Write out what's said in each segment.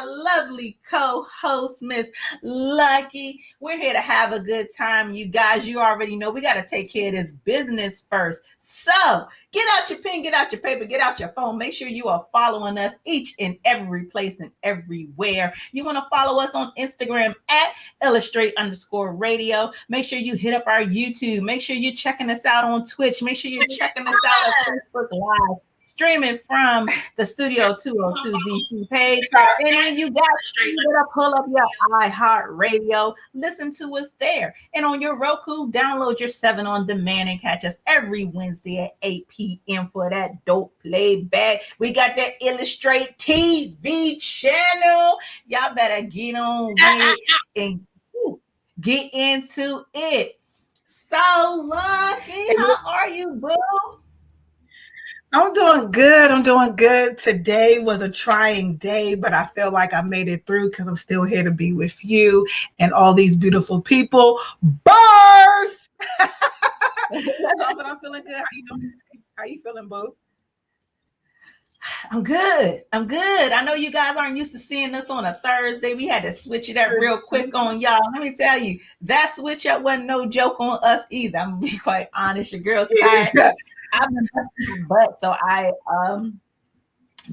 my lovely co-host, Miss Lucky. We're here to have a good time, you guys. You already know we got to take care of this business first. So get out your pen, get out your paper, get out your phone. Make sure you are following us each and every place and everywhere. You want to follow us on Instagram at illustrate_radio. Make sure you hit up our YouTube. Make sure you're checking us out on Twitch. Make sure you're checking us out on Facebook Live, streaming from the Studio 202 DC page. And when you got you better pull up your iHeartRadio, listen to us there. And on your Roku, download your 7 on demand and catch us every Wednesday at 8 p.m. for that dope playback. We got that Illustrate TV channel. Y'all better get on with it and get into it. So Lucky, how are you, boo? I'm doing good. I'm doing good. Today was a trying day, but I feel like I made it through because I'm still here to be with you and all these beautiful people. Bars! But I'm feeling good. How you feeling, boo? I'm good. I know you guys aren't used to seeing us on a Thursday. We had to switch it up real quick on y'all. Let me tell you, that switch up wasn't no joke on us either. I'm gonna be quite honest. Your girl's tired. I've been busting my butt, so I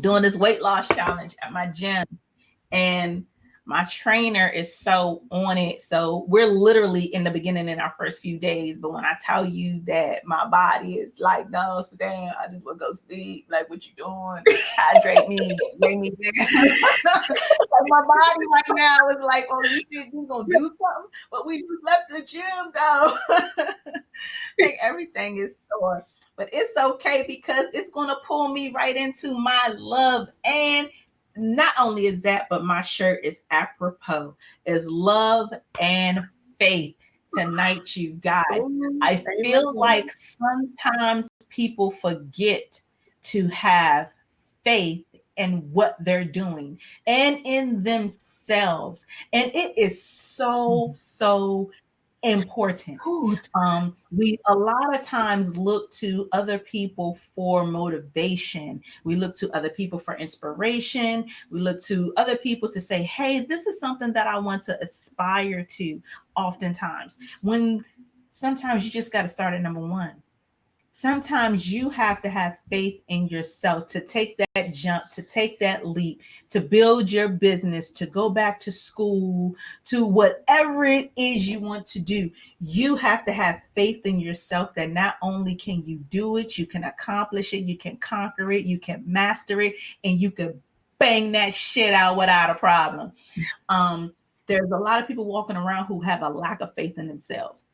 doing this weight loss challenge at my gym, and my trainer is so on it. So we're literally in the beginning in our first few days. But when I tell you that my body is like, no, so damn, I just want to go sleep. Like, what you doing? Hydrate me, lay me down. Like my body right now is like, oh, you think we're gonna do something? But we just left the gym though. Like everything is sore. But it's okay because it's gonna pull me right into my love. And not only is that, but my shirt is apropos, is love and faith tonight, you guys. I feel like sometimes people forget to have faith in what they're doing and in themselves. And it is so important. We a lot of times look to other people for motivation. We look to other people for inspiration. We look to other people to say, hey, this is something that I want to aspire to. Oftentimes, when sometimes you just got to start at number one. Sometimes you have to have faith in yourself to take that jump, to take that leap, to build your business, to go back to school, to whatever it is you want to do. You have to have faith in yourself that not only can you do it, you can accomplish it, you can conquer it, you can master it, and you can bang that shit out without a problem. There's a lot of people walking around who have a lack of faith in themselves.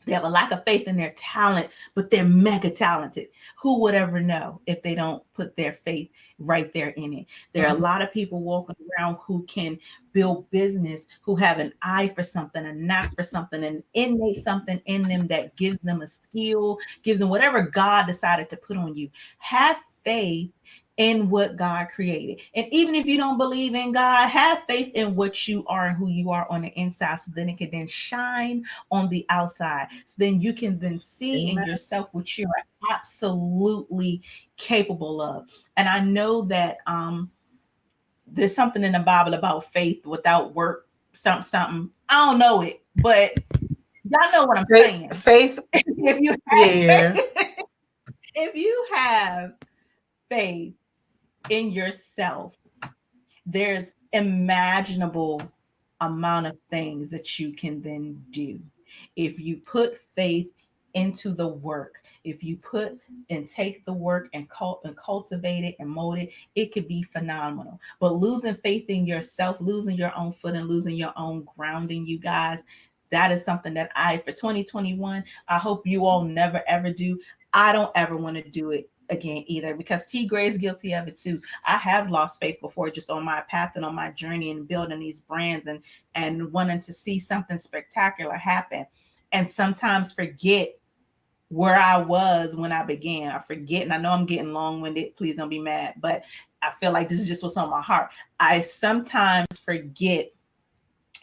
They have a lack of faith in their talent, but they're mega talented. Who would ever know if they don't put their faith right there in it? There are a lot of people walking around who can build business, who have an eye for something, a knack for something, an innate something in them that gives them a skill, gives them whatever God decided to put on you. Have faith in what God created. And even if you don't believe in God, have faith in what you are and who you are on the inside, so then it can then shine on the outside. So then you can then see in yourself what you're absolutely capable of. And I know that there's something in the Bible about faith without work, something. I don't know it, but y'all know what I'm saying. Faith. If you have if you have faith in yourself, there's imaginable amount of things that you can then do if you put faith into the work. If you put and take the work and cultivate it and mold it, it could be phenomenal. But losing faith in yourself, losing your own foot and losing your own grounding, you guys, that is something that for 2021, I hope you all never ever do. I don't ever want to do it again either, because T Gray is guilty of it too. I have lost faith before, just on my path and on my journey and building these brands and wanting to see something spectacular happen, and sometimes forget where I was when I began. I forget, and I know I'm getting long-winded, please don't be mad, but I feel like this is just what's on my heart. I sometimes forget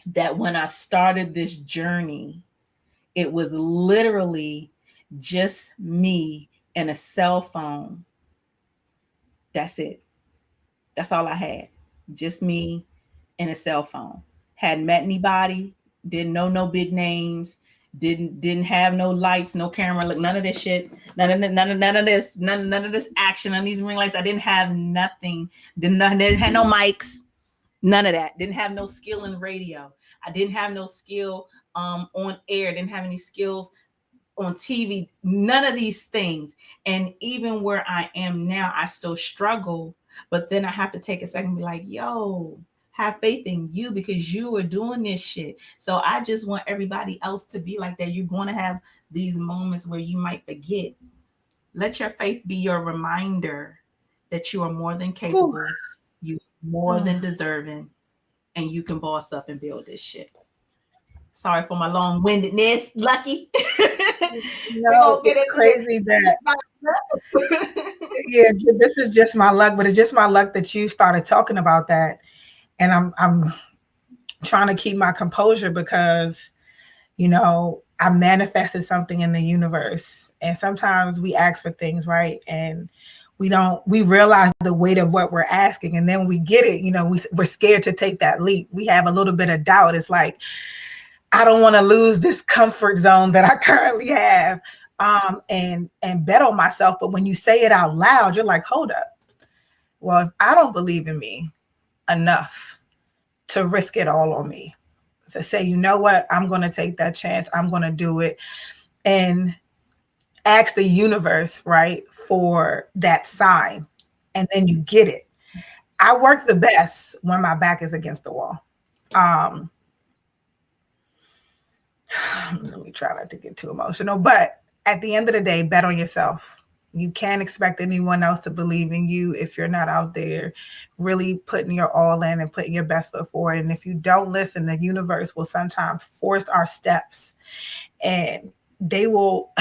that when I started this journey, it was literally just me and a cell phone. That's it. That's all I had. Just me and a cell phone. Hadn't met anybody, didn't know no big names, didn't have no lights, no camera, look, none of this shit, none of this action on these ring lights. I didn't have nothing. Didn't have no mics, none of that. Didn't have no skill in radio. I didn't have no skill on air. Didn't have any skills on TV, none of these things. And even where I am now, I still struggle. But then I have to take a second and be like, yo, have faith in you because you are doing this shit. So I just want everybody else to be like that. You're going to have these moments where you might forget. Let your faith be your reminder that you are more than capable, you are more than deserving, and you can boss up and build this shit. Sorry for my long-windedness, Lucky. No, it's crazy that yeah, this is just my luck, but it's just my luck that you started talking about that, and I'm trying to keep my composure because I manifested something in the universe, and sometimes we ask for things, right, and we realize the weight of what we're asking, and then we get it. We're scared to take that leap. We have a little bit of doubt. It's like, I don't want to lose this comfort zone that I currently have, and bet on myself. But when you say it out loud, you're like, hold up. Well, if I don't believe in me enough to risk it all on me, to say, you know what, I'm going to take that chance. I'm going to do it. And ask the universe, right, for that sign. And then you get it. I work the best when my back is against the wall. Let me try not to get too emotional, but at the end of the day, bet on yourself. You can't expect anyone else to believe in you if you're not out there really putting your all in and putting your best foot forward. And if you don't listen, the universe will sometimes force our steps, and they will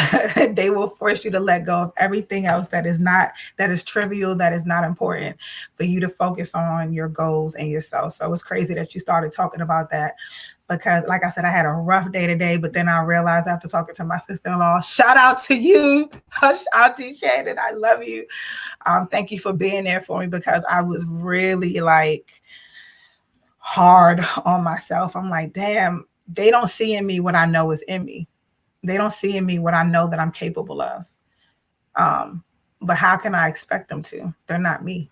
force you to let go of everything else that is trivial, that is not important, for you to focus on your goals and yourself. So it's crazy that you started talking about that, because like I said, I had a rough day today, but then I realized after talking to my sister-in-law, shout out to you, hush, Auntie Shannon, I love you. Thank you for being there for me, because I was really like hard on myself. I'm like, damn, they don't see in me what I know is in me. They don't see in me what I know that I'm capable of. But how can I expect them to? They're not me.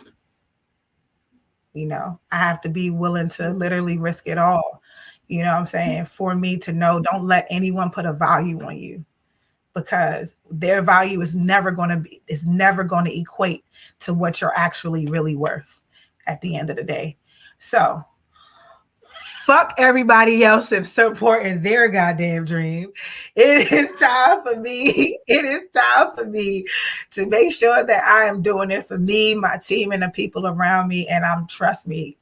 I have to be willing to literally risk it all. You know what I'm saying? For me to know, don't let anyone put a value on you, because their value is never going to equate to what you're actually really worth at the end of the day. So fuck everybody else and supporting their goddamn dream. It is time for me. It is time for me to make sure that I am doing it for me, my team, and the people around me. And trust me,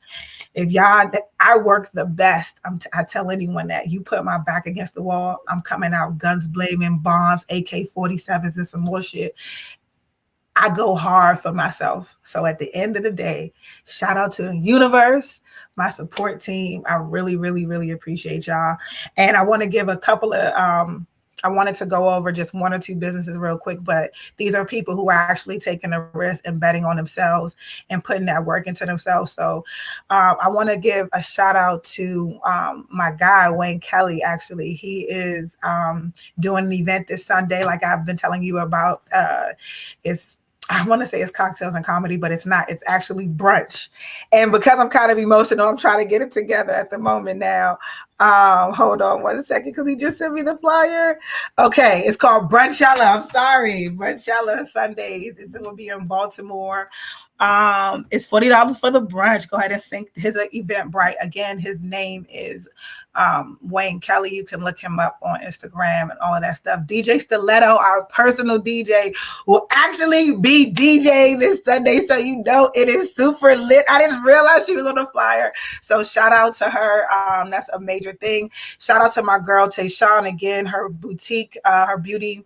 I work the best. I tell anyone that you put my back against the wall, I'm coming out guns blazing, bombs, AK-47s, and some more shit. I go hard for myself. So at the end of the day, shout out to the universe, my support team. I really, really, really appreciate y'all. And I want to give a couple of, I wanted to go over just one or two businesses real quick, but these are people who are actually taking a risk and betting on themselves and putting that work into themselves. So I want to give a shout out to my guy, Wayne Kelly. Actually, he is doing an event this Sunday, like I've been telling you about. I want to say it's cocktails and comedy, but it's not. It's actually brunch. And because I'm kind of emotional, I'm trying to get it together at the moment now. Hold on 1 second, because he just sent me the flyer. Okay, it's called Brunchella. I'm sorry. Brunchella Sundays. It's going to be in Baltimore. It's $40 for the brunch. Go ahead and sync his Eventbrite. Again, his name is Wayne Kelly. You can look him up on Instagram and all of that stuff. DJ Stiletto, our personal DJ, will actually be DJ this Sunday. So it is super lit. I didn't realize she was on the flyer. So shout out to her. That's a major thing. Shout out to my girl Tayshawn, again, her boutique, her beauty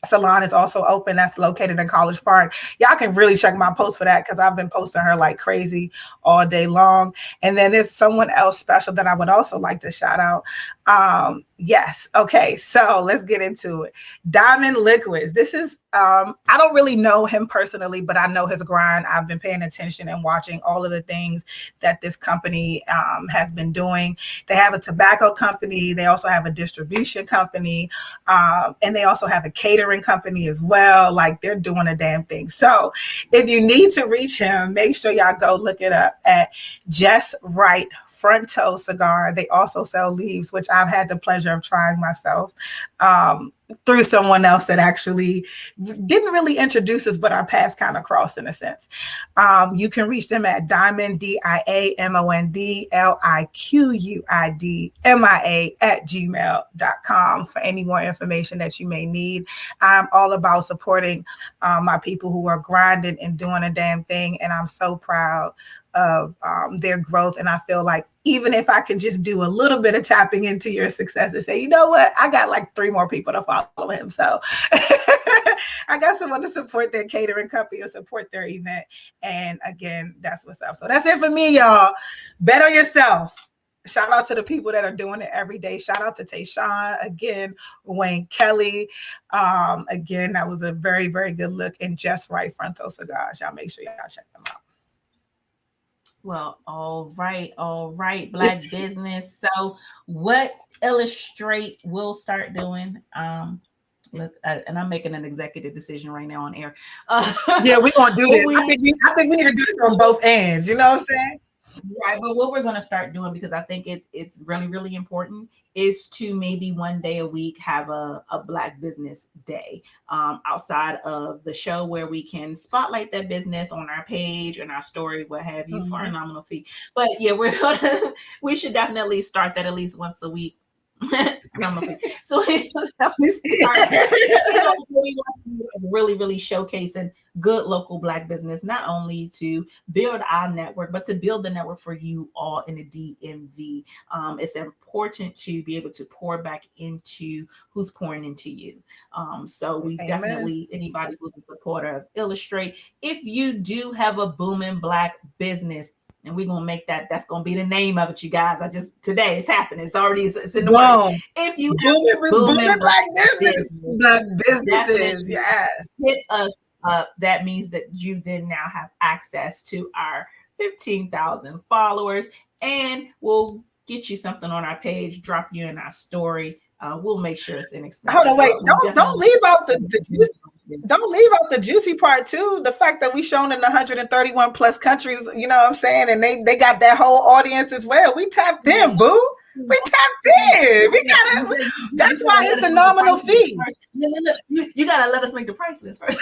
salon is also open. That's located in College Park. Y'all can really check my post for that because I've been posting her like crazy all day long. And then there's someone else special that I would also like to shout out. Yes. Okay. So let's get into it. Diamond Liquids. This is, I don't really know him personally, but I know his grind. I've been paying attention and watching all of the things that this company has been doing. They have a tobacco company. They also have a distribution company. And they also have a catering company as well. Like they're doing a damn thing. So if you need to reach him, make sure y'all go look it up at Just Right Front Toe Cigar. They also sell leaves, which I've had the pleasure of trying myself through someone else that actually didn't really introduce us, but our paths kind of crossed in a sense. You can reach them at Diamond, DIAMONDLIQUIDMIA at gmail.com for any more information that you may need. I'm all about supporting my people who are grinding and doing a damn thing. And I'm so proud of their growth. And I feel like even if I can just do a little bit of tapping into your success and say, you know what, I got like 3 more people to follow him. So I got someone to support their catering company or support their event. And again, that's what's up. So that's it for me, y'all. Bet on yourself. Shout out to the people that are doing it every day. Shout out to Tayshawn, again, Wayne Kelly. Again, that was a very, very good look. And Just Right Fronto Cigars. Y'all make sure y'all check them out. Well, all right, Black business. So what Illustrate will start doing? Look, and I'm making an executive decision right now on air. Yeah, we're gonna do this. I think we need to do this on both ends. You know what I'm saying? Right, but what we're going to start doing, because I think it's really, really important, is to maybe one day a week have a Black business day outside of the show, where we can spotlight that business on our page and our story, what have you, for a nominal fee. But yeah, we should definitely start that at least once a week. So we really showcasing good local Black business, not only to build our network, but to build the network for you all in the DMV. It's important to be able to pour back into who's pouring into you. So we definitely, anybody who's a supporter of Illustrate, if you do have a booming Black business, and we're gonna make that's gonna be the name of it, you guys. Today it's happening. It's already it's in the works. If you have booming Black businesses, yes, hit us up. That means that you then now have access to our 15,000 followers, and we'll get you something on our page, drop you in our story. We'll make sure it's inexpensive. Hold on, wait, don't leave out the juicy. Don't leave out the juicy part too. The fact that we shown in 131 plus countries, you know what I'm saying, and they got that whole audience as well. We tapped in, boo. We tapped in. We gotta. That's why it's a nominal fee. You gotta let us make the price list first.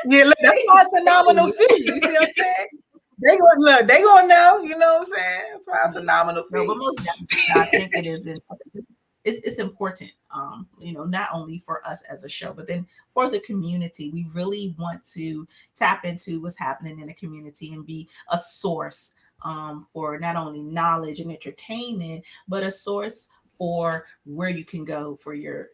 Yeah, look, that's why it's a nominal fee. You see what I'm saying? They gonna know. You know what I'm saying? That's why it's a nominal fee. No, but most definitely, I think it is. It's important, not only for us as a show, but then for the community. We really want to tap into what's happening in the community and be a source for not only knowledge and entertainment, but a source for where you can go for your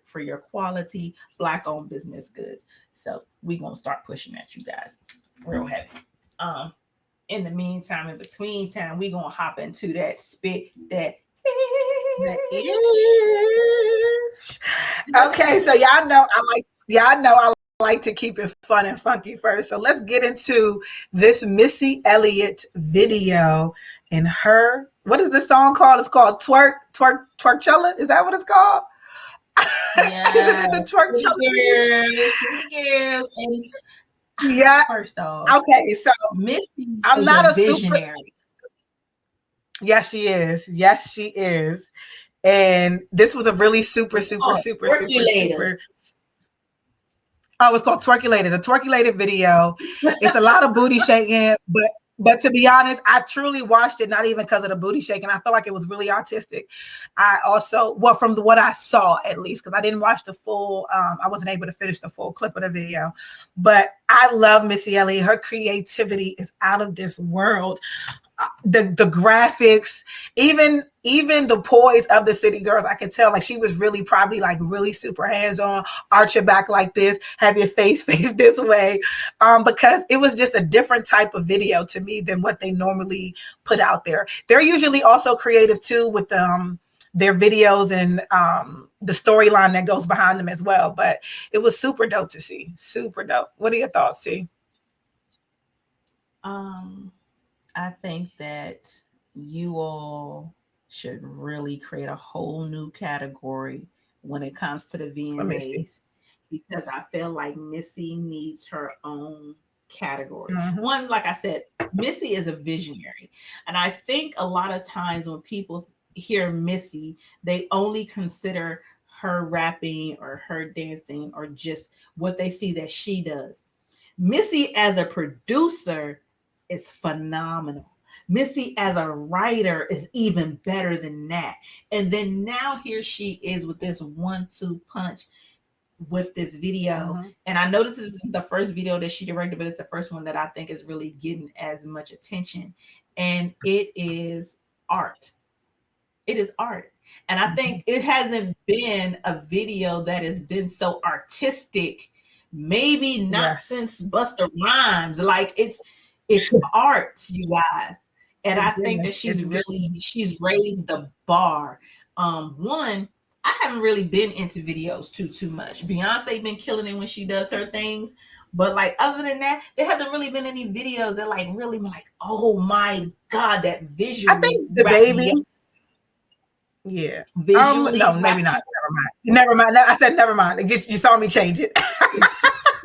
quality Black-owned business goods. So we're gonna start pushing at you guys real heavy. In the meantime, in between time, we're gonna hop into that spit that. Okay, so y'all know I like to keep it fun and funky first. So let's get into this Missy Elliott video and her. What is the song called? It's called Twerkula. Is that what it's called? Yeah. Is it the Twerkula? Yeah. First off, okay, so Missy, I'm not a visionary. Yes, she is. Yes, she is. And this was a really super. Oh, it's called Twerkulator. The Twerkulator video. It's a lot of booty shaking, but to be honest, I truly watched it not even because of the booty shaking. I felt like it was really artistic. I also, from what I saw at least, because I didn't watch the full, I wasn't able to finish the full clip of the video. But I love Missy Elliott. Her creativity is out of this world. the graphics, even the poise of the City Girls, I could tell like she was really probably like really super hands-on, arch your back like this, have your face this way, because it was just a different type of video to me than what they normally put out there. They're usually also creative too with their videos and the storyline that goes behind them as well. But it was super dope to see. Super dope. What are your thoughts, T? I think that you all should really create a whole new category when it comes to the VMAs, because I feel like Missy needs her own category. Mm-hmm. One, like I said, Missy is a visionary. And I think a lot of times when people hear Missy, they only consider her rapping or her dancing or just what they see that she does. Missy as a producer is phenomenal. Missy as a writer is even better than that. And then now here she is with this 1-2 punch with this video. Mm-hmm. And I know this is the first video that she directed, but it's the first one that I think is really getting as much attention. And it is art. It is art. And I think it hasn't been a video that has been so artistic, maybe not since Busta Rhymes. Like it's art, you guys. And I think that she's raised the bar. One, I haven't really been into videos too much. Beyonce been killing it when she does her things. But like other than that, there hasn't really been any videos that like really been like, oh my God, that visually. I think the baby. Yeah. Visually. No, maybe not. Never mind. I said never mind. You saw me change it.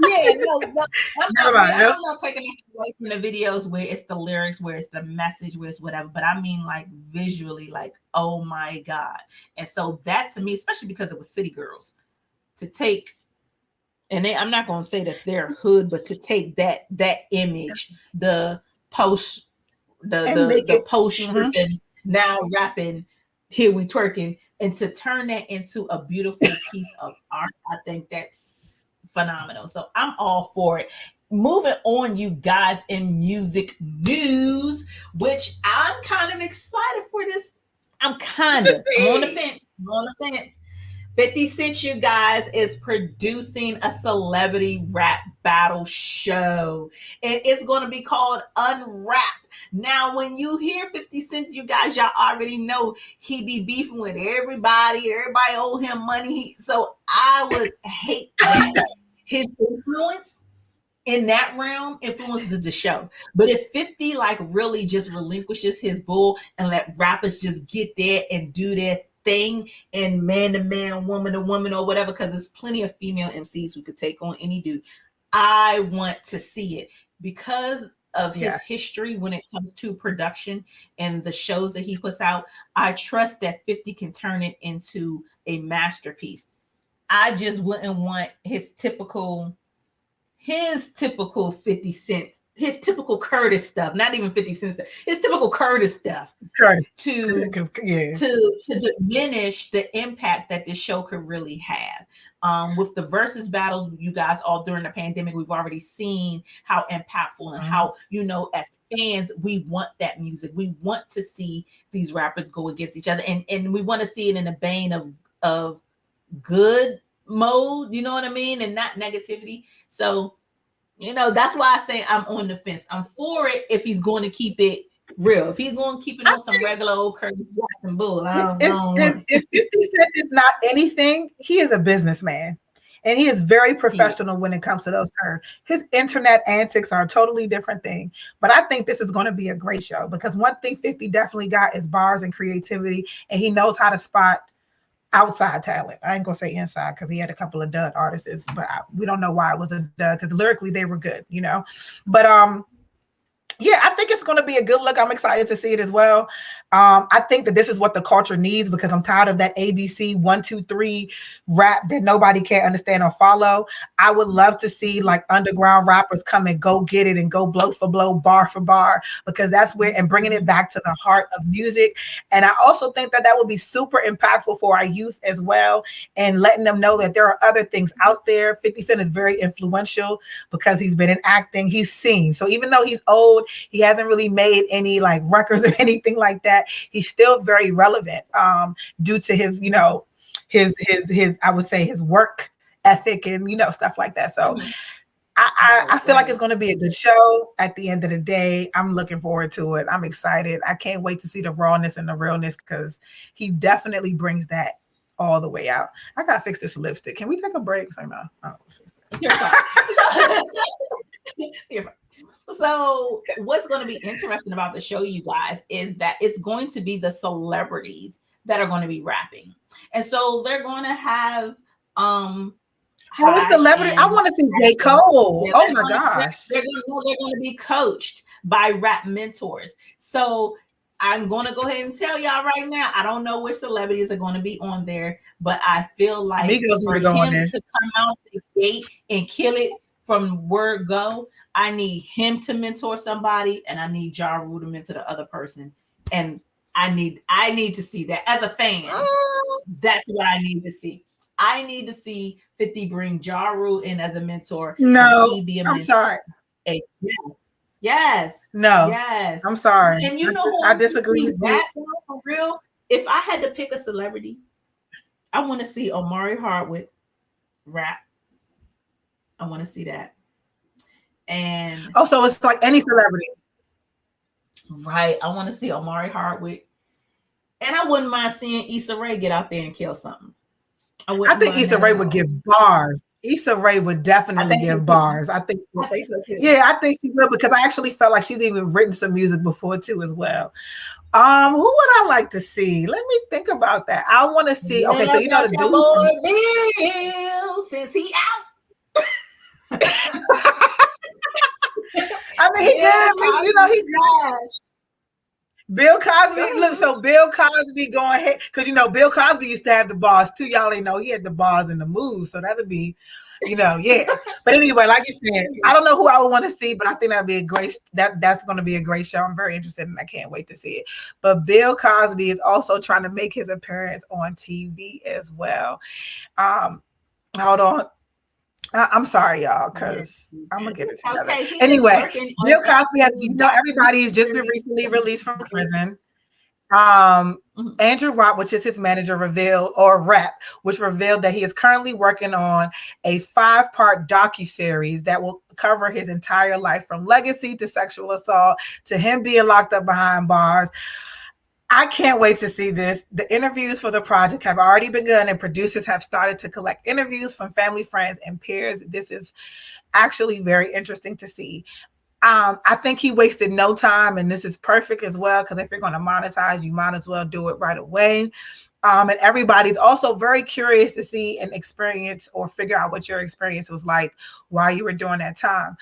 Yeah, no, I'm not taking it away from the videos where it's the lyrics, where it's the message, where it's whatever. But I mean, like visually, like, oh my God. And so that to me, especially because it was City Girls, to take, and I'm not going to say that they're hood, but to take that image, the post, the post stripping, now rapping, here we twerking, and to turn that into a beautiful piece of art, I think that's phenomenal. So I'm all for it. Moving on, you guys, in music news, which I'm kind of excited for this. I'm on the fence. 50 Cent, you guys, is producing a celebrity rap battle show. And it's going to be called Unrapped. Now, when you hear 50 Cent, you guys, y'all already know he be beefing with everybody. Everybody owe him money. So I would hate that his influence in that realm influences the show. But if 50 like really just relinquishes his bull and let rappers just get there and do their thing, and man to man, woman to woman, or whatever, because there's plenty of female MCs who could take on any dude. I want to see it because of his history when it comes to production and the shows that he puts out. I trust that 50 can turn it into a masterpiece. I just wouldn't want his typical 50 Cent, his typical Curtis stuff, not even 50 Cent stuff, his typical Curtis stuff to diminish the impact that this show could really have. With the versus battles, you guys, all during the pandemic, we've already seen how impactful and how, as fans, we want that music. We want to see these rappers go against each other, and we want to see it in a vein of good mode, you know what I mean, and not negativity. So that's why I say I'm on the fence. I'm for it if he's going to keep it real. If he's going to keep it on some regular old Curtis Jackson bull. If 50 Cent is not anything, he is a businessman. And he is very professional when it comes to those terms. His internet antics are a totally different thing. But I think this is going to be a great show, because one thing 50 definitely got is bars and creativity, and he knows how to spot outside talent. I ain't gonna say inside, because he had a couple of dud artists, but we don't know why it was a dud, because lyrically they were good, But yeah, I think it's going to be a good look. I'm excited to see it as well. I think that this is what the culture needs, because I'm tired of that ABC 1, 2, 3 rap that nobody can understand or follow. I would love to see like underground rappers come and go get it and go blow for blow, bar for bar, because that's where, and bringing it back to the heart of music. And I also think that would be super impactful for our youth as well, and letting them know that there are other things out there. 50 Cent is very influential because he's been in acting, he's seen. So even though he's old, old. He hasn't really made any like records or anything like that. He's still very relevant due to his, you know, his I would say his work ethic and, you know, stuff like that. So I feel like it's going to be a good show at the end of the day. I'm looking forward to it. I'm excited. I can't wait to see the rawness and the realness because he definitely brings that all the way out. I got to fix this lipstick. Can we take a break? So, no. You're fine. You're fine. So what's going to be interesting about the show, you guys, is that it's going to be the celebrities that are going to be rapping. And so they're going to have a celebrity. I want to see J. Cole. Oh my gosh. They're going to be coached by rap mentors. So I'm going to go ahead and tell y'all right now, I don't know which celebrities are going to be on there, but I feel like for him to come out the gate and kill it from word go, I need him to mentor somebody, and I need Ja Rule to mentor the other person. And I need to see that as a fan. That's what I need to see. I need to see 50 bring Ja Rule in as a mentor. No, he be a I'm sorry. Yes. No. Yes. I'm sorry. And you know who I disagree with that for real? If I had to pick a celebrity, I want to see Omari Hardwick rap. I want to see that. And so it's like any celebrity. Right. I want to see Omari Hardwick. And I wouldn't mind seeing Issa Rae get out there and kill something. I think Issa Rae would give bars. Issa Rae would definitely give bars. I think so too. Yeah, I think she will, because I actually felt like she's even written some music before too as well. Who would I like to see? Let me think about that. I want to see. Okay, so you know the dude Bill, since he out. I mean, he good. You know, he good. Bill Cosby, look, so Bill Cosby going ahead, because, you know, Bill Cosby used to have the bars too. Y'all ain't know he had the bars and the moves, so that'd be, you know, yeah. But anyway, like you said, I don't know who I would want to see, but I think that'd be a great, that's going to be a great show. I'm very interested and I can't wait to see it. But Bill Cosby is also trying to make his appearance on TV as well. Hold on. I'm sorry, y'all, because I'm gonna get it together. Okay, anyway, Bill Cosby has, you know, everybody's just been recently released from prison. Andrew Wyatt, which is his manager, which revealed that he is currently working on a 5-part docuseries that will cover his entire life, from legacy to sexual assault to him being locked up behind bars. I can't wait to see this. The interviews for the project have already begun, and producers have started to collect interviews from family, friends, and peers. This is actually very interesting to see. I think he wasted no time, and this is perfect as well, because if you're going to monetize, you might as well do it right away. And everybody's also very curious to see and experience or figure out what your experience was like while you were doing that time.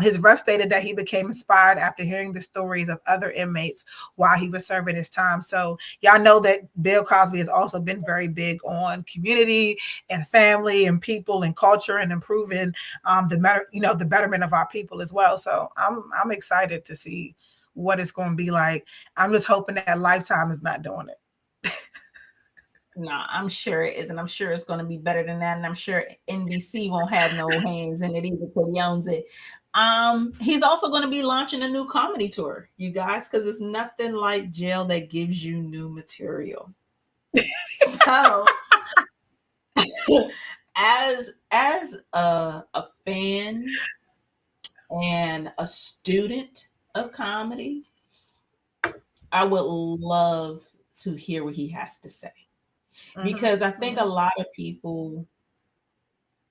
His rep stated that he became inspired after hearing the stories of other inmates while he was serving his time. So y'all know that Bill Cosby has also been very big on community and family and people and culture and improving the betterment of our people as well. So I'm excited to see what it's going to be like. I'm just hoping that Lifetime is not doing it. No, I'm sure it is, and I'm sure it's going to be better than that, and I'm sure NBC won't have no hands in it either because he owns it. He's also going to be launching a new comedy tour, you guys, because it's nothing like jail that gives you new material. So, as a fan and a student of comedy, I would love to hear what he has to say. Because I think a lot of people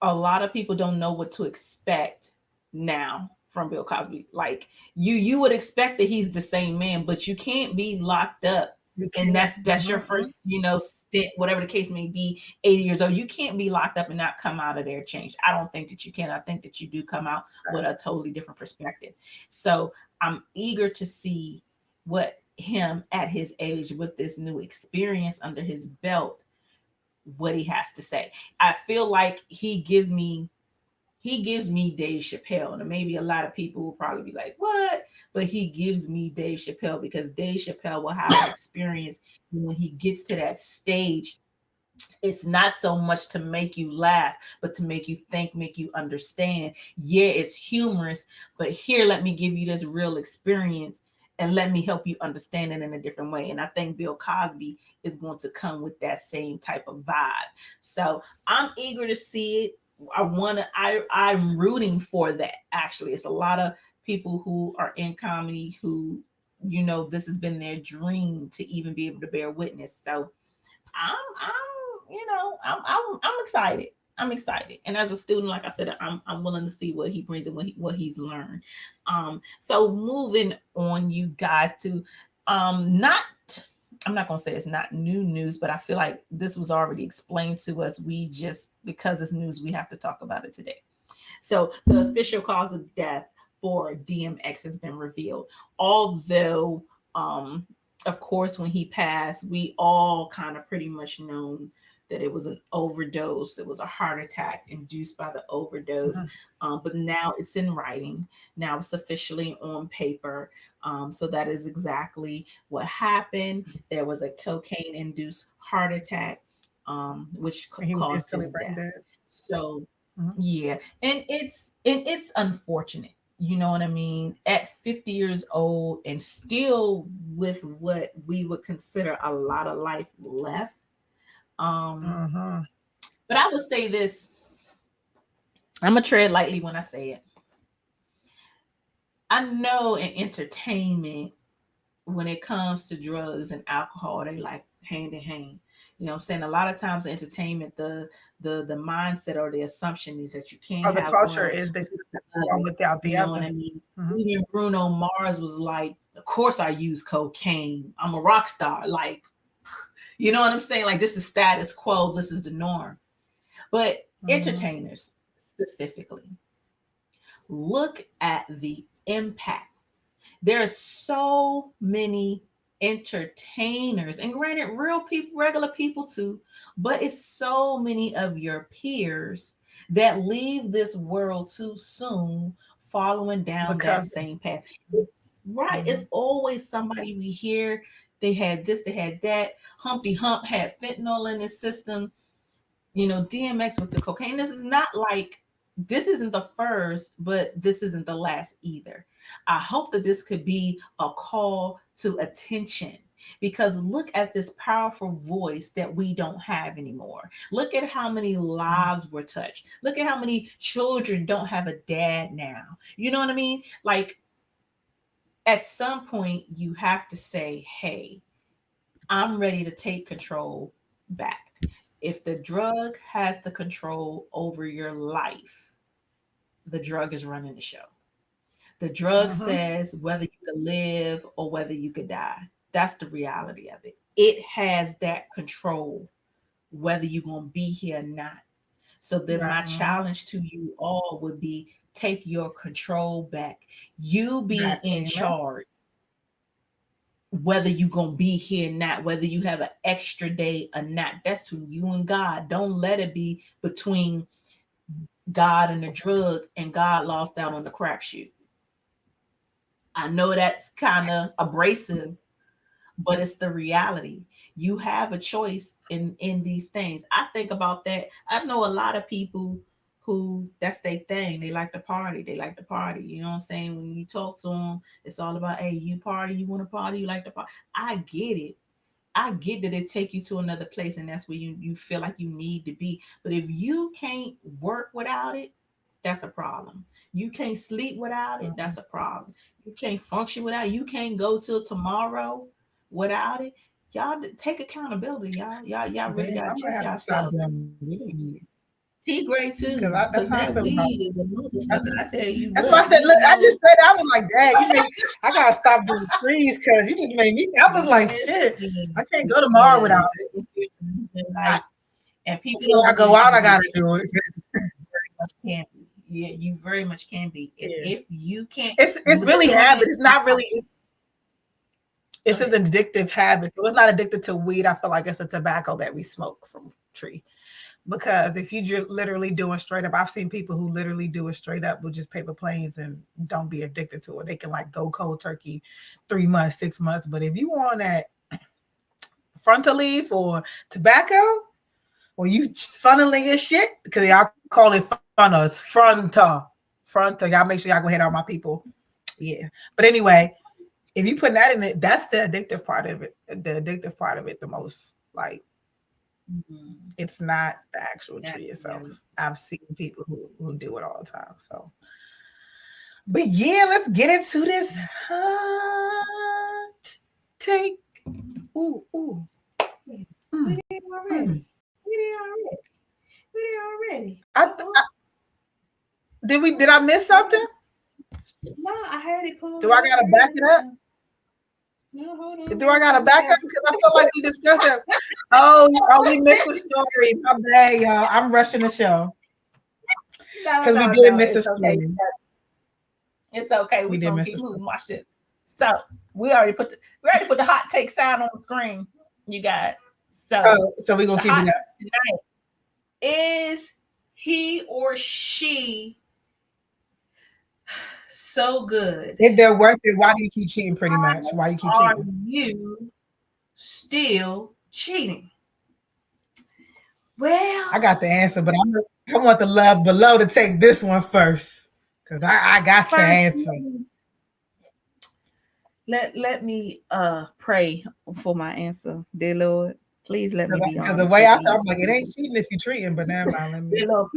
don't know what to expect now from Bill Cosby. Like you would expect that he's the same man, but you can't be locked up, and that's your first, stint, whatever the case may be, 80 years old. You can't be locked up and not come out of there changed. I don't think that you can. I think that you do come out with a totally different perspective. So I'm eager to see what him at his age, with this new experience under his belt, what he has to say. I feel like he gives me Dave Chappelle, and maybe a lot of people will probably be like, what? But he gives me Dave Chappelle, because Dave Chappelle will have experience when he gets to that stage. It's not so much to make you laugh, but to make you think, make you understand. Yeah, it's humorous, but here, let me give you this real experience and let me help you understand it in a different way. And I think Bill Cosby is going to come with that same type of vibe. So I'm eager to see it. I'm rooting for that. Actually, it's a lot of people who are in comedy who, this has been their dream to even be able to bear witness. So I'm excited. I'm excited. And as a student, like I said, I'm willing to see what he brings and what he's learned. So moving on, you guys, to not I'm not gonna say it's not new news, but I feel like this was already explained to us. We just, because it's news, we have to talk about it today. So the official cause of death for DMX has been revealed. Although, of course, when he passed, we all kind of pretty much known that it was an overdose. It was a heart attack induced by the overdose. But now it's in writing. Now it's officially on paper. So that is exactly what happened. There was a cocaine-induced heart attack, which caused his death. So yeah, and it's unfortunate. You know what I mean? At 50 years old and still with what we would consider a lot of life left. But I would say this. I'm gonna tread lightly when I say it. I know in entertainment, when it comes to drugs and alcohol, they like hand in hand. You know what I'm saying? A lot of times in entertainment, the mindset or the assumption is that you can't the have culture one is that one without the you know other. what I mean? Even Bruno Mars was like, of course I use cocaine. I'm a rock star. Like, you know what I'm saying? Like, this is status quo. This is the norm. But entertainers specifically, look at the impact. There are so many entertainers, and granted, real people, regular people too, but it's so many of your peers that leave this world too soon, following down that same path. It's right. It's always somebody we hear. They had this, they had that. Humpty Hump had fentanyl in his system. DMX with the cocaine. This isn't the first, but this isn't the last either. I hope that this could be a call to attention, because look at this powerful voice that we don't have anymore. Look at how many lives were touched. Look at how many children don't have a dad now. You know what I mean? Like, at some point, you have to say, hey, I'm ready to take control back. If the drug has the control over your life, the drug is running the show. The drug says whether you could live or whether you could die. That's the reality of it. It has that control, whether you're going to be here or not. So then my challenge to you all would be, take your control back. You be in charge, whether you're going to be here or not, whether you have an extra day or not. That's between you and God. Don't let it be between God and the drug and God lost out on the crapshoot. I know that's kind of abrasive, but it's the reality. You have a choice in these things. I think about that. I know a lot of people who, that's their thing. They like to party. They like to party. You know what I'm saying? When you talk to them, it's all about, hey, you party, you want to party, you like to party. I get it. I get that it take you to another place, and that's where you feel like you need to be. But if you can't work without it, that's a problem. You can't sleep without it, that's a problem. You can't function without it. You can't go till tomorrow without it. Y'all take accountability, y'all really gotta check yourselves. T Gray too, because that weed is a motherfucker. I tell you, that's why I said. Look, I just said, I was like, Dad, I gotta stop doing trees because you just made me. I was like, shit, I can't go tomorrow without it. And people, before I go out, I gotta do it. Very much can be. Yeah, you very much can be. If you can't, it's really habit. It's not really. It's an addictive habit. So it's not addicted to weed. I feel like it's a tobacco that we smoke from tree. Because if you're literally doing straight up, I've seen people who literally do it straight up with just paper planes and don't be addicted to it. They can like go cold turkey 3 months, 6 months. But if you want that frontal leaf or tobacco, Well, you funneling your shit because y'all call it funnels, frontal. Y'all make sure y'all go ahead on my people. Yeah. But anyway, if you put that in it, that's the addictive part of it. The addictive part of it the most. Like, it's not the actual tree itself. I've seen people who do it all the time. So, but yeah, let's get into this hot take. Ooh. We did already. Did I miss something? No, I had it pulled. Do I gotta back it up? No, hold on. Do I gotta back up? Because I feel like we discussed it. Oh, we missed the story. My bad, y'all. I'm rushing the show. Because we did miss the story. It's okay. We're gonna keep moving. Watch this. So we already put the hot take sound on the screen, you guys. So we're gonna keep it up. Tonight is he or she so good? If they're worth it, why do you keep cheating? Pretty much. Why you keep cheating? Are you still cheating? Well, I got the answer, but I want the love below to take this one first because I got the answer. Let me pray for my answer, dear Lord. Please let me be honest. Because the way I felt, I'm like, it ain't cheating if you're treating, but now let me. Dear Lord,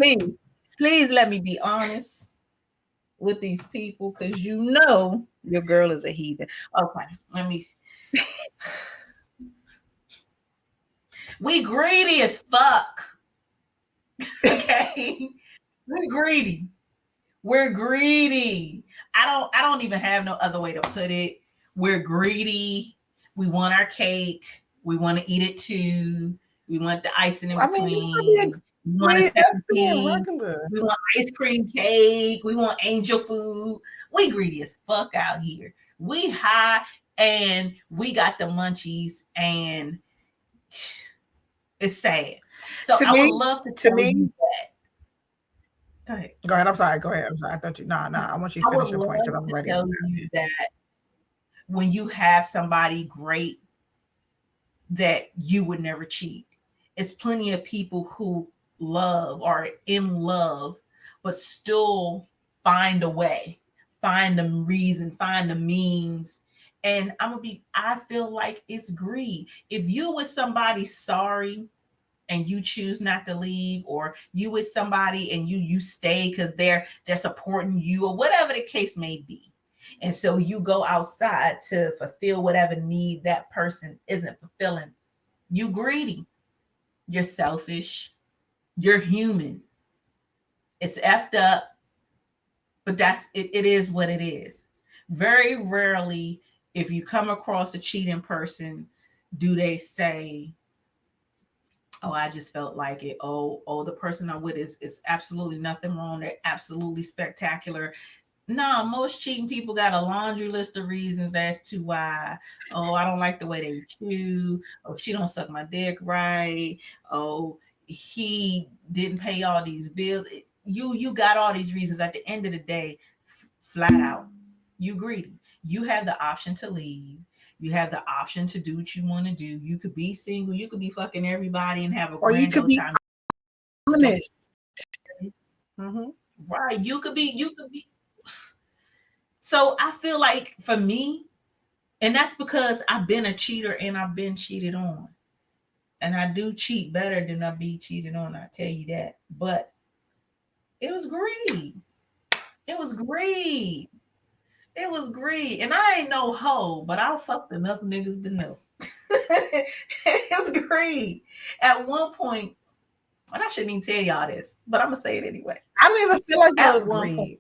please let me be honest with these people, because you know your girl is a heathen. Okay, let me. We greedy as fuck. Okay, we're greedy. We're greedy. I don't even have no other way to put it. We're greedy. We want our cake. We want to eat it too. We want the icing in between. We want we want ice cream cake. We want angel food. We greedy as fuck out here. We high and we got the munchies, and it's sad. So I would love to tell you that. Go ahead. I'm sorry. Go ahead. I'm sorry. I thought you. Nah. I want you to finish your point because I'm ready. I would love to tell you that when you have somebody great, that you would never cheat. It's plenty of people who love or in love, but still find a way, find the reason, find the means. And I feel like it's greed. If you with somebody sorry and you choose not to leave, or you with somebody and you stay because they're supporting you, or whatever the case may be, and so you go outside to fulfill whatever need that person isn't fulfilling, you greedy, you're selfish, you're human. It's effed up, but that's it. It is what it is. Very rarely, if you come across a cheating person, do they say, oh, I just felt like it. Oh, the person I'm with is absolutely nothing wrong. They're absolutely spectacular. No, most cheating people got a laundry list of reasons as to why. Oh, I don't like the way they chew. Oh, she don't suck my dick right. Oh, he didn't pay all these bills. You got all these reasons. At the end of the day, flat out, you greedy. You have the option to leave. You have the option to do what you want to do. You could be single. You could be fucking everybody and have a grand old time. Honest. Mm-hmm. Right. You could be. So I feel like for me, and that's because I've been a cheater and I've been cheated on. And I do cheat better than I be cheated on, I tell you that. But it was greed. It was greed. It was greed. And I ain't no hoe, but I'll fuck enough niggas to know. It's greed. At one point, and I shouldn't even tell y'all this, but I'm going to say it anyway. I don't even feel like that was greed.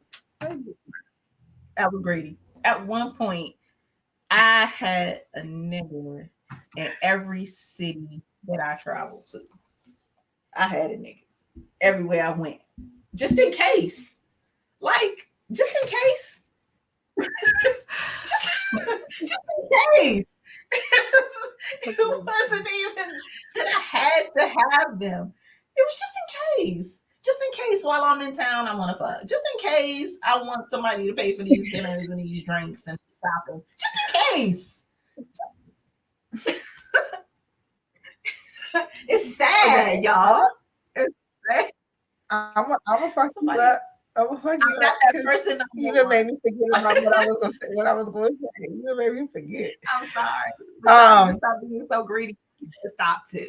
I was greedy. At one point, I had a nigga in every city that I traveled to. I had a nigga everywhere I went, just in case. Like, just in case. just in case. It wasn't even that I had to have them. It was just in case. Just in case while I'm in town, I want to fuck. Just in case I want somebody to pay for these dinners and these drinks and shopping. Just in case. It's sad, Okay, y'all. It's sad. I'm gonna fuck you Somebody, up. I'm gonna fuck I'm you not up that because person no you done more. made me forget about what I was gonna say. What I was going to say. You done made me forget. I'm sorry. But y'all need to Um, stop being so greedy. Stop too.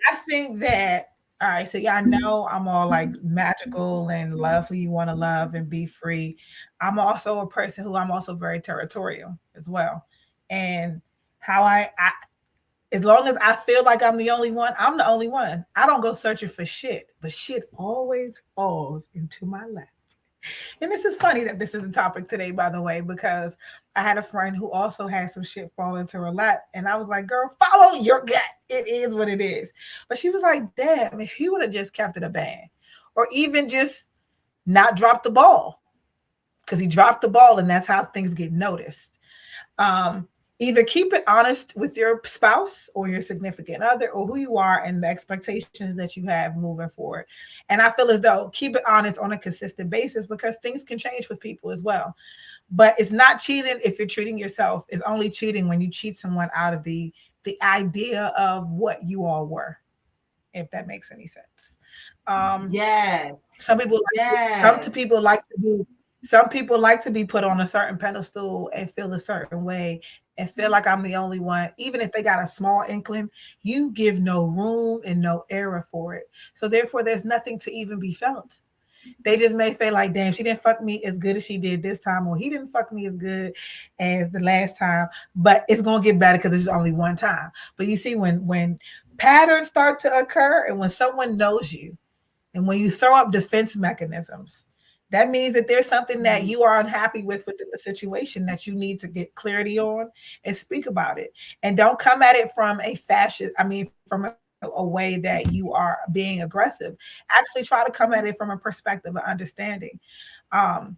I think that all right. So y'all know I'm all like magical and love who you want to love and be free. I'm also a person who I'm also very territorial as well, and how I as long as I feel like I'm the only one, I'm the only one. I don't go searching for shit, but shit always falls into my lap. And this is funny that this is the topic today, by the way, because I had a friend who also had some shit fall into her lap. And I was like, girl, follow your gut. It is what it is. But she was like, damn, if he would have just kept it a band or even just not dropped the ball, because he dropped the ball and that's how things get noticed. Um, Either keep it honest with your spouse or your significant other or who you are and the expectations that you have moving forward. And I feel as though keep it honest on a consistent basis because things can change with people as well. But it's not cheating if you're treating yourself. It's only cheating when you cheat someone out of the idea of what you all were, if that makes any sense. Um, Yes. some people Yes. some people like to be put on a certain pedestal and feel a certain way and feel like I'm the only one. Even if they got a small inkling, you give no room and no error for it. So therefore, there's nothing to even be felt. They just may feel like, damn, she didn't fuck me as good as she did this time, or he didn't fuck me as good as the last time. But it's gonna get better because it's only one time. But you see, when patterns start to occur and when someone knows you, and when you throw up defense mechanisms, that means that there's something that you are unhappy with within the situation that you need to get clarity on and speak about it. And don't come at it from a fascist, I mean, from a way that you are being aggressive. Actually, try to come at it from a perspective of understanding. Um,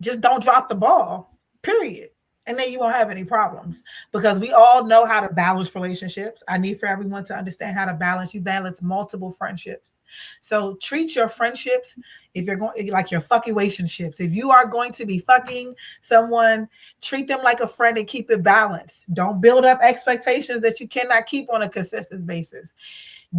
just don't drop the ball, period. And then you won't have any problems because we all know how to balance relationships. I need for everyone to understand how to balance. You balance multiple friendships. So treat your friendships if you're going like your fucking-wationships. If you are going to be fucking someone, treat them like a friend and keep it balanced. Don't build up expectations that you cannot keep on a consistent basis.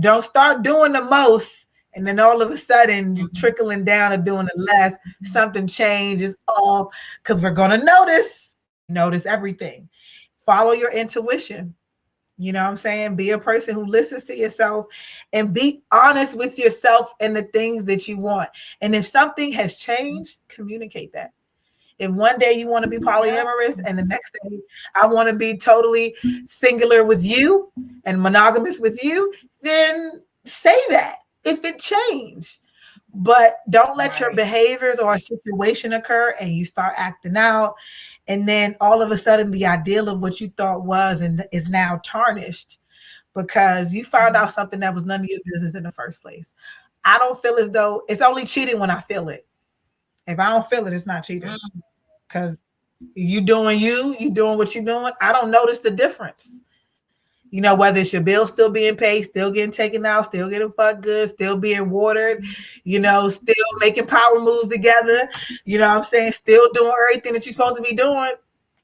Don't start doing the most and then all of a sudden you're trickling down and doing the less. Something changes off because we're going to notice. We notice everything. Follow your intuition. You know what I'm saying? Be a person who listens to yourself and be honest with yourself and the things that you want. And if something has changed, communicate that. If one day you want to be Yeah. polyamorous and the next day I want to be totally singular with you and monogamous with you, then say that if it changed. But don't let your Right. behaviors or a situation occur and you start acting out. And then all of a sudden, the ideal of what you thought was and is now tarnished because you found out something that was none of your business in the first place. I don't feel as though it's only cheating when I feel it. If I don't feel it, it's not cheating Mm. because you doing what you're doing. I don't notice the difference. You know, whether it's your bill still being paid, still getting taken out, still getting fucked good, still being watered, you know, still making power moves together, you know what I'm saying? Still doing everything that you're supposed to be doing.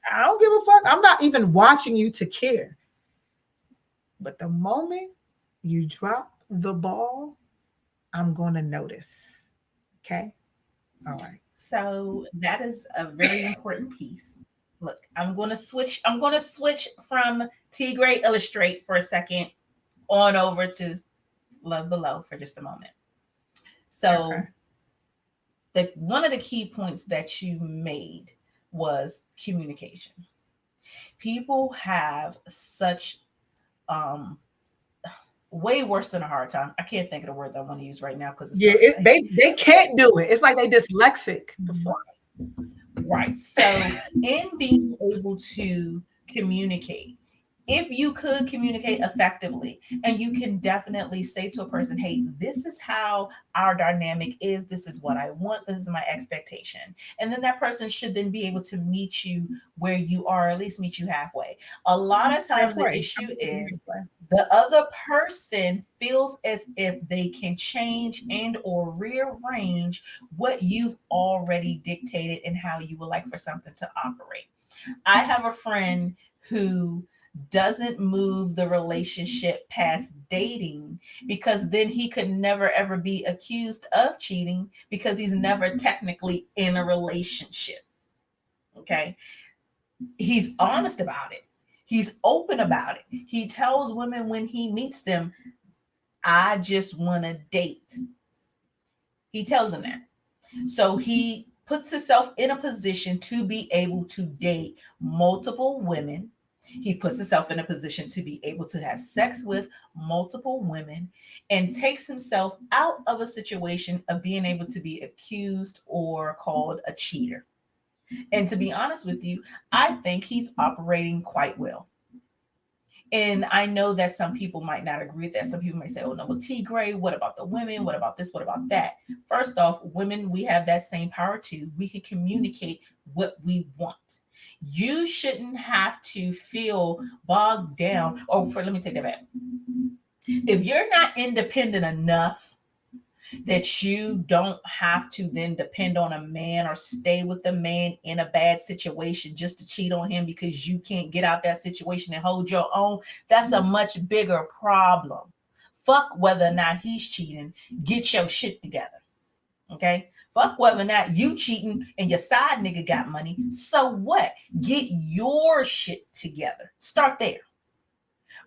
I don't give a fuck. I'm not even watching you to care. But the moment you drop the ball, I'm going to notice. Okay? All right. So that is a very important piece. Look, I'm gonna switch. I'm gonna switch from T Gray Illustrate for a second on over to Love Below for just a moment. So Okay. the one of the key points that you made was communication. People have such um way worse than a hard time. I can't think of the word that I want to use right now because it Yeah, starts with a H. they can't do it. It's like they dyslexic. The fuck? Right. So, in being able to communicate, if you could communicate effectively, and you can definitely say to a person, hey, this is how our dynamic is, this is what I want, this is my expectation. And then that person should then be able to meet you where you are, at least meet you halfway. A lot of times, the Halfway. issue is the other person feels as if they can change and or rearrange what you've already dictated and how you would like for something to operate. I have a friend who doesn't move the relationship past dating, because then he could never ever be accused of cheating because he's never technically in a relationship. Okay. He's honest about it. He's open about it. He tells women when he meets them, I just want to date. He tells them that. So he puts himself in a position to be able to date multiple women. He puts himself in a position to be able to have sex with multiple women, and takes himself out of a situation of being able to be accused or called a cheater. And to be honest with you, I think he's operating quite well. And I know that some people might not agree with that. Some people might say, oh, no, well, T Gray, what about the women? What about this? What about that? First off, women, we have that same power too. We can communicate what we want. You shouldn't have to feel bogged down. Let me take that back. If you're not independent enough that you don't have to then depend on a man or stay with the man in a bad situation just to cheat on him because you can't get out that situation and hold your own, that's a much bigger problem. Fuck whether or not he's cheating. Get your shit together. Okay? Fuck whether or not you cheating and your side nigga got money. So what? Get your shit together. Start there.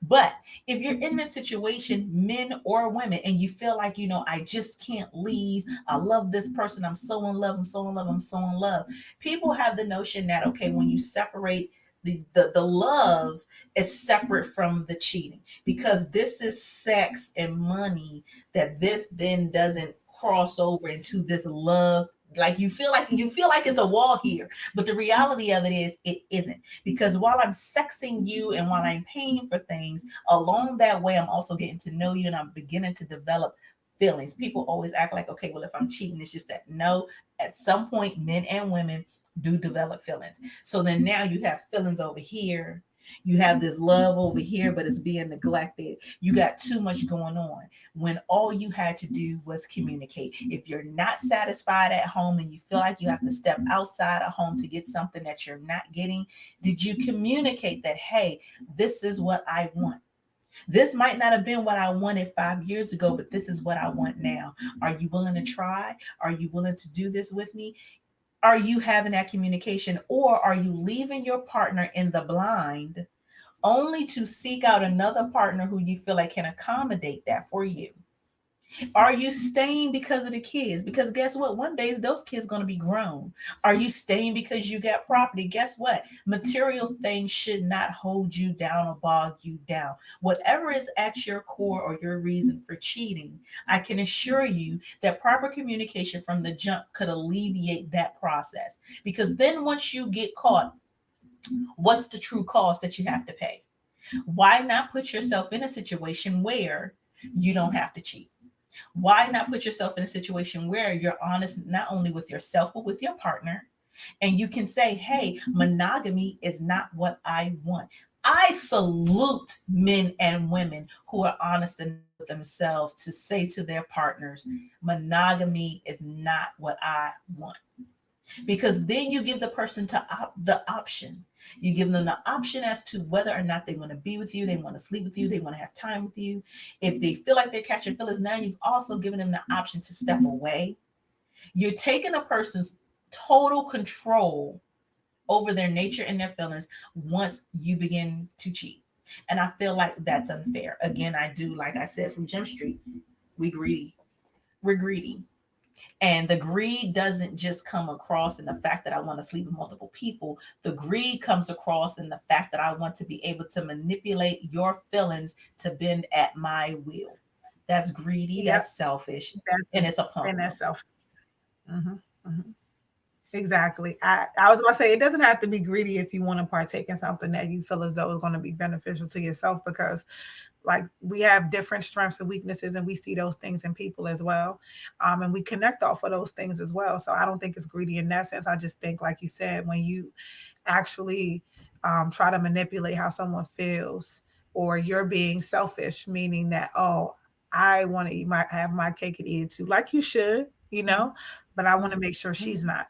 But if you're in this situation, men or women, and you feel like, I just can't leave. I love this person. I'm so in love. I'm so in love. I'm so in love. People have the notion that, okay, when you separate, the love is separate from the cheating, because this is sex and money, that this then doesn't cross over into this love. Like you feel like it's a wall here, but the reality of it is it isn't, because while I'm sexing you and while I'm paying for things along that way, I'm also getting to know you and I'm beginning to develop feelings. People always act like, okay, well, if I'm cheating, it's just that. No, at some point, men and women do develop feelings. So then now you have feelings over here. You have this love over here, but it's being neglected. You got too much going on when all you had to do was communicate. If you're not satisfied at home and you feel like you have to step outside of home to get something that you're not getting, did you communicate that, hey, this is what I want? This might not have been what I wanted 5 years ago, but this is what I want now. Are you willing to try? Are you willing to do this with me? Are you having that communication, or are you leaving your partner in the blind only to seek out another partner who you feel like can accommodate that for you? Are you staying because of the kids? Because guess what? One day those kids going to be grown. Are you staying because you got property? Guess what? Material things should not hold you down or bog you down. Whatever is at your core or your reason for cheating, I can assure you that proper communication from the jump could alleviate that process. Because then once you get caught, what's the true cost that you have to pay? Why not put yourself in a situation where you don't have to cheat? Why not put yourself in a situation where you're honest not only with yourself but with your partner, and you can say, hey, monogamy is not what I want. I salute men and women who are honest enough with themselves to say to their partners, monogamy is not what I want. Because then you give the person the option. You give them the option as to whether or not they want to be with you, they want to sleep with you, they want to have time with you. If they feel like they're catching feelings, now you've also given them the option to step away. You're taking a person's total control over their nature and their feelings once you begin to cheat. And I feel like that's unfair. Again, I do, like I said, from Jump Street, we greedy. We're greedy. And the greed doesn't just come across in the fact that I want to sleep with multiple people. The greed comes across in the fact that I want to be able to manipulate your feelings to bend at my will. That's greedy. Yep. That's selfish. And it's a pump. And that's selfish. Mm-hmm. Mm-hmm. Exactly. I was going to say, it doesn't have to be greedy if you want to partake in something that you feel as though is going to be beneficial to yourself, because like we have different strengths and weaknesses, and we see those things in people as well. And we connect off of those things as well. So I don't think it's greedy in that sense. I just think, like you said, when you actually try to manipulate how someone feels, or you're being selfish, meaning that, oh, I want to have my cake and eat it too, like you should, but I want to make sure she's not.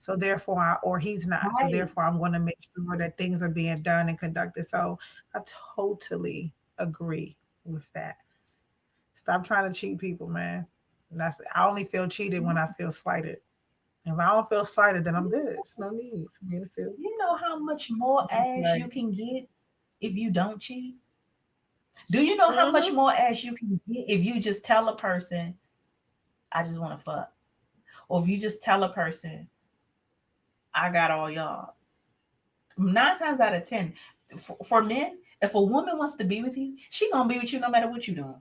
So therefore, or he's not. So Right. therefore, I'm going to make sure that things are being done and conducted. So I totally agree with that. Stop trying to cheat people, man. I only feel cheated when I feel slighted. If I don't feel slighted, then I'm good. It's no need for me to feel. You know how much more ass you can get if you don't cheat? Do you know how much more ass you can get if you just tell a person, I just want to fuck? Or if you just tell a person, I got all y'all. 9 times out of 10, for men, if a woman wants to be with you, she gonna be with you no matter what you doing.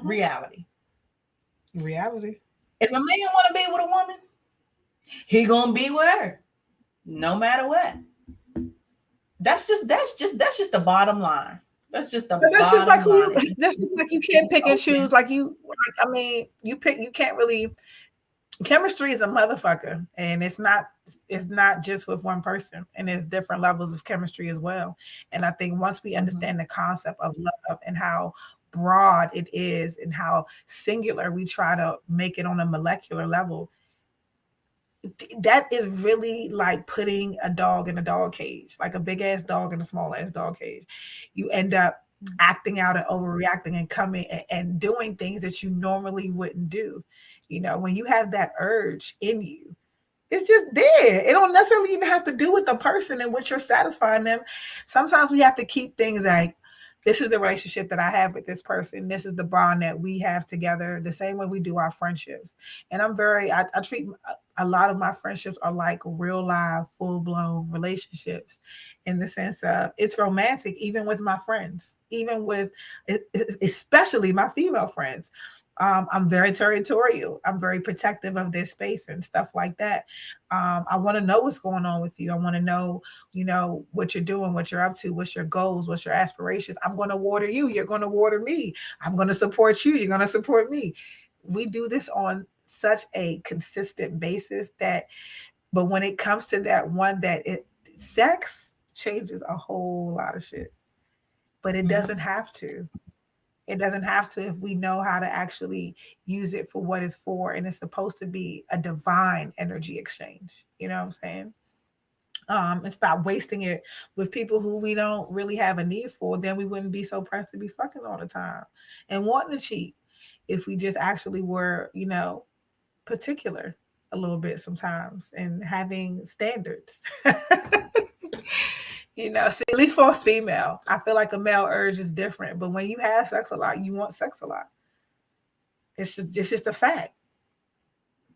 Reality. If a man want to be with a woman, he gonna be with her, no matter what. That's just the bottom line. That's just the that's just bottom line. That's just like you can't pick and choose. You can't really. Chemistry is a motherfucker, and it's not just with one person, and there's different levels of chemistry as well. And I think once we understand the concept of love and how broad it is and how singular we try to make it on a molecular level, that is really like putting a dog in a dog cage, like a big ass dog in a small ass dog cage. You end up acting out and overreacting and coming and doing things that you normally wouldn't do. You know, when you have that urge in you, it's just there. It don't necessarily even have to do with the person and what you're satisfying them. Sometimes we have to keep things like, this is the relationship that I have with this person. This is the bond that we have together, the same way we do our friendships. And I treat a lot of my friendships are like real live, full blown relationships in the sense of it's romantic, even with my friends, especially my female friends. I'm very territorial. I'm very protective of their space and stuff like that. I want to know what's going on with you. I want to know, what you're doing, what you're up to, what's your goals, what's your aspirations. I'm going to water you. You're going to water me. I'm going to support you. You're going to support me. We do this on such a consistent basis but when it comes to that one sex changes a whole lot of shit, but it doesn't have to. It doesn't have to if we know how to actually use it for what it's for. And it's supposed to be a divine energy exchange. You know what I'm saying? And stop wasting it with people who we don't really have a need for. Then we wouldn't be so pressed to be fucking all the time and wanting to cheat if we just actually were, particular a little bit sometimes and having standards. So at least for a female, I feel like a male urge is different. But when you have sex a lot, you want sex a lot. It's just a fact.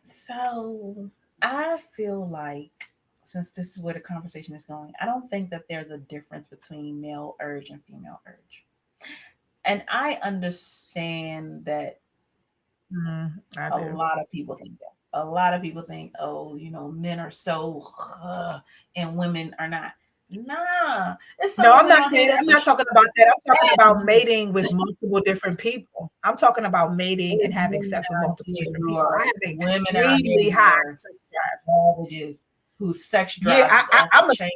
So I feel like, since this is where the conversation is going, I don't think that there's a difference between male urge and female urge. And I understand that a lot of people think that. A lot of people think, oh, men are so and women are not. Nah, I'm not talking about that. I'm talking about mating with multiple different people. I'm talking about mating and having sex with multiple different people. I have extremely high sex drive. Whose sex drive I'm a change.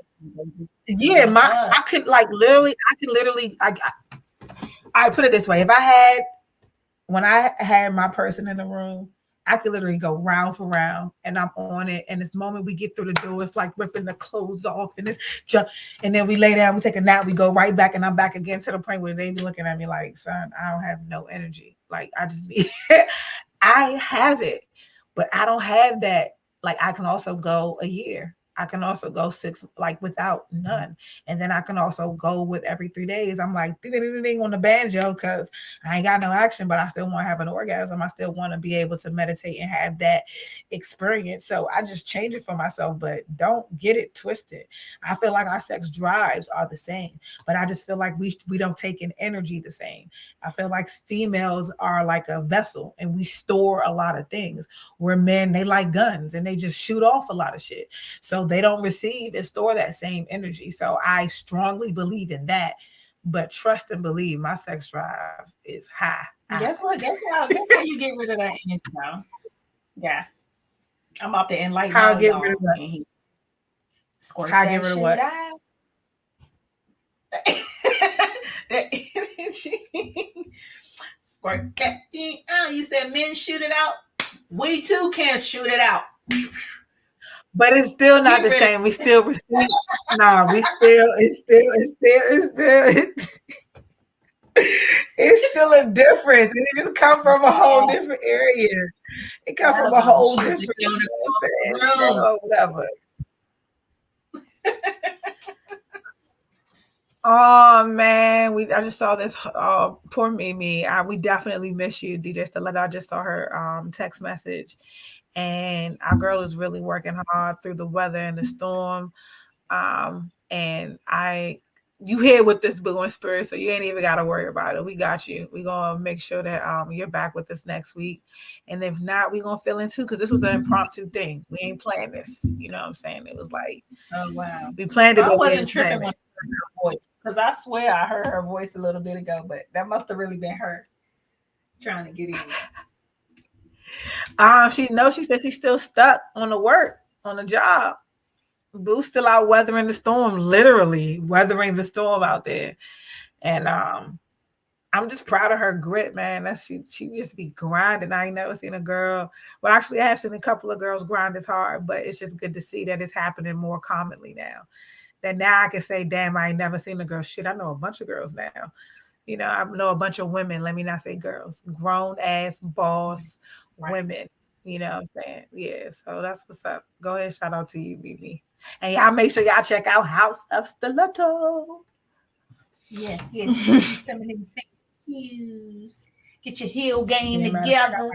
Yeah, I could literally. I put it this way: when I had my person in the room, I could literally go round for round and I'm on it. And this moment we get through the door, it's like ripping the clothes off and it's jump. And then we lay down, we take a nap, we go right back and I'm back again to the point where they be looking at me like, son, I don't have no energy. Like I just need, I have it, but I don't have that. Like I can also go a year. I can also go 6, without none. And then I can also go with every 3 days. I'm like, ding on the banjo because I ain't got no action, but I still want to have an orgasm. I still want to be able to meditate and have that experience. So I just change it for myself, but don't get it twisted. I feel like our sex drives are the same, but I just feel like we don't take in energy the same. I feel like females are like a vessel and we store a lot of things, where men, they like guns and they just shoot off a lot of shit. So they don't receive and store that same energy. So I strongly believe in that, but trust and believe my sex drive is high. Guess how you get rid of that energy now? Yes. I'm about to enlighten how I get rid of that. Squirt how that get rid of what? That energy. Squirt that. You said men shoot it out. We too can shoot it out. But it's still not the same. We still receive. Nah, it's still a difference. It just come from a whole different area. It come from a whole different, whatever. Oh man, I just saw this. Oh, poor Mimi. We definitely miss you, DJ Stiletto. I just saw her text message, and our girl is really working hard through the weather and the storm. And you here with this boo in spirit, so you ain't even got to worry about it. We got you. We gonna make sure that you're back with us next week, and if not, we gonna fill in too because this was an impromptu thing. We ain't planned this. You know what I'm saying? It was like, oh wow, we planned it. I wasn't tripping when I heard her voice because I swear I heard her voice a little bit ago, but that must have really been her trying to get in. She said she's still stuck on the job. Boo's still out weathering the storm, literally weathering the storm out there. And I'm just proud of her grit, man. She just be grinding. I ain't never seen a girl. Well, actually, I have seen a couple of girls grind as hard, but it's just good to see that it's happening more commonly now. That now I can say, damn, I ain't never seen a girl. Shit, I know a bunch of girls now. You know, I know a bunch of women. Let me not say girls. Grown ass boss women. You know what I'm saying? Yeah, so that's what's up. Go ahead, shout out to you, BB. And y'all make sure y'all check out House of Stiletto. Yes. Some of them cues. Get your heel game together.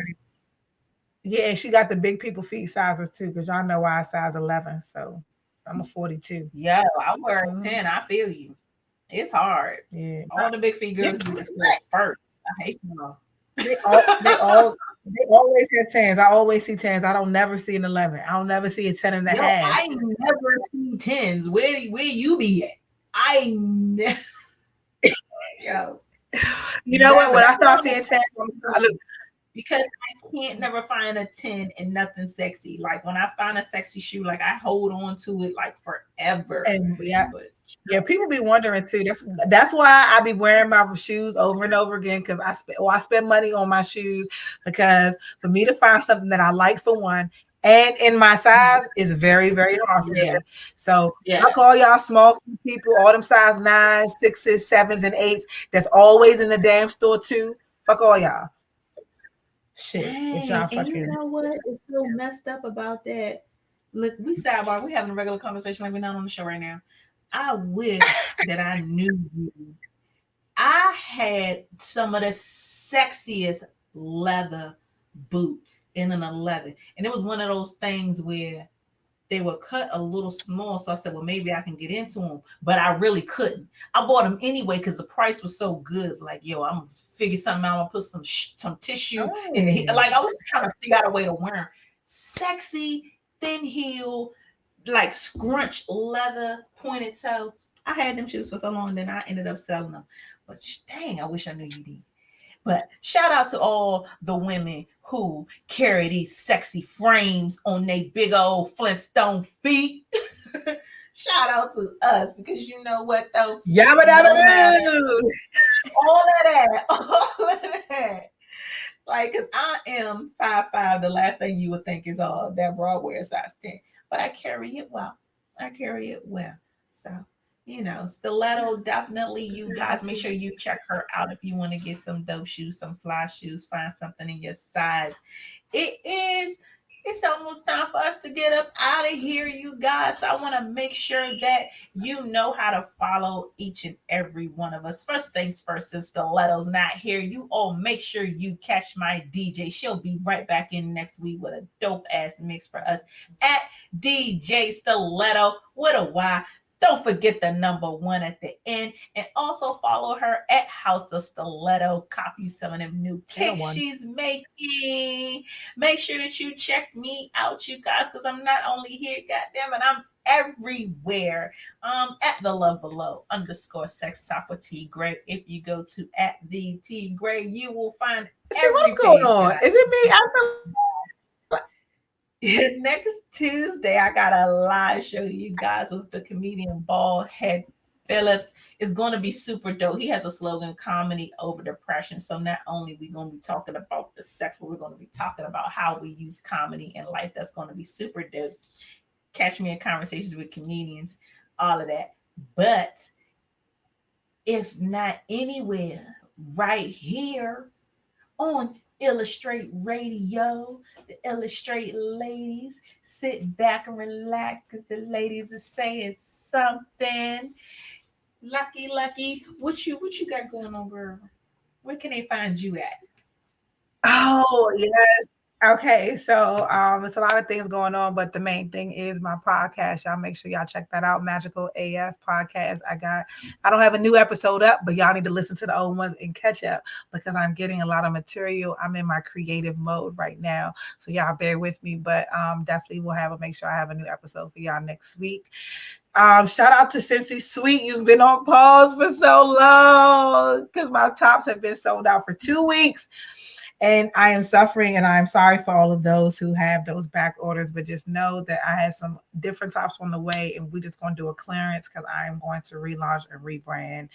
Yeah, she got the big people feet sizes too, because y'all know I size 11, so I'm a 42. Yeah, I wear 10. I feel you. It's hard. Yeah, all the big feet girls do this first. I hate them all. They always have 10s. I always see 10s. I don't never see an 11. I don't never see a 10 and a half. I never see 10s. Where you be at? I never. Yo. You know what? When I start seeing 10s, because I can't never find a 10 and nothing sexy. Like when I find a sexy shoe, like I hold on to it like forever. And yeah, people be wondering too. That's why I be wearing my shoes over and over again, because I spend money on my shoes, because for me to find something that I like, for one, and in my size is very, very hard for me. So I call y'all small people, all them size 9s, 6s, 7s, and 8s. That's always in the damn store too. Fuck all y'all. Shit. Dang, and you know what is so messed up about that? Look, we sidebar. We having a regular conversation like we're not on the show right now. I wish that I knew you. I had some of the sexiest leather boots in an 11, and it was one of those things where they were cut a little small. So I said, well, maybe I can get into them, but I really couldn't. I bought them anyway because the price was so good. It's like, yo, I'm gonna figure something out. I'm gonna put some tissue in the, like I was trying to figure out a way to wear them. Sexy, thin heel, like scrunch leather, pointed toe. I had them shoes for so long, then I ended up selling them. But dang, I wish I knew you did. But shout out to all the women who carry these sexy frames on their big old Flintstone feet. Shout out to us, because you know what though? Yabba dabba all of that. Like, because I am 5'5". The last thing you would think is that broad wear size 10. But I carry it well. So, you know, Stiletto, definitely, you guys make sure you check her out if you want to get some dope shoes, some fly shoes, find something in your size. It's almost time for us to get up out of here, you guys. So I want to make sure that you know how to follow each and every one of us. First things first, since Stiletto's not here, you all make sure you catch my DJ. She'll be right back in next week with a dope ass mix for us at DJ Stiletto with a Y. Don't forget the number 1 at the end. And also follow her at House of Stiletto. Copy some of them new kicks she's making. Make sure that you check me out, you guys, because I'm not only here, goddamn it, I'm everywhere. At the love below _sex talk with T Gray. If you go to at the T Gray, you will find what's going on. Is it me? Next Tuesday, I got a live show, you guys, with the comedian Baldhead Phillips. It's going to be super dope. He has a slogan, comedy over depression. So not only we going to be talking about the sex, but we're going to be talking about how we use comedy in life. That's going to be super dope. catch me in conversations with comedians, all of that. But if not anywhere, right here on Illustrate Radio, the Illustrate ladies, sit back and relax because the ladies are saying something. Lucky, what you got going on, girl? Where can they find you at? Oh, yes. Okay, so it's a lot of things going on, but the main thing is my podcast. Y'all make sure y'all check that out. Magical AF podcast. I don't have a new episode up, but y'all need to listen to the old ones and catch up because I'm getting a lot of material. I'm in my creative mode right now. So y'all bear with me, but definitely make sure I have a new episode for y'all next week. Shout out to Cincy Sweet. You've been on pause for so long because my tops have been sold out for 2 weeks. And I am suffering, and I'm sorry for all of those who have those back orders, but just know that I have some different tops on the way, and we're just going to do a clearance because I am going to relaunch and rebrand.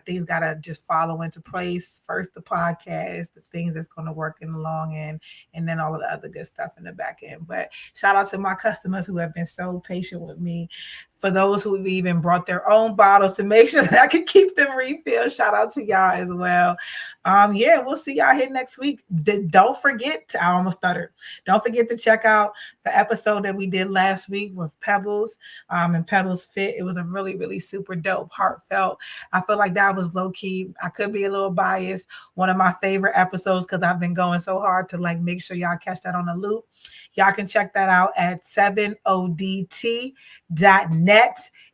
Things got to just follow into place. First, the podcast, the things that's going to work in the long end, and then all of the other good stuff in the back end. But shout out to my customers who have been so patient with me. For those who have even brought their own bottles to make sure that I can keep them refilled. Shout out to y'all as well. We'll see y'all here next week. Don't forget, I almost stuttered. Don't forget to check out the episode that we did last week with Pebbles and Pebbles Fit. It was a really, really super dope, heartfelt. I feel like that was low key. I could be a little biased. One of my favorite episodes because I've been going so hard to make sure y'all catch that on the loop. Y'all can check that out at 7odt.net.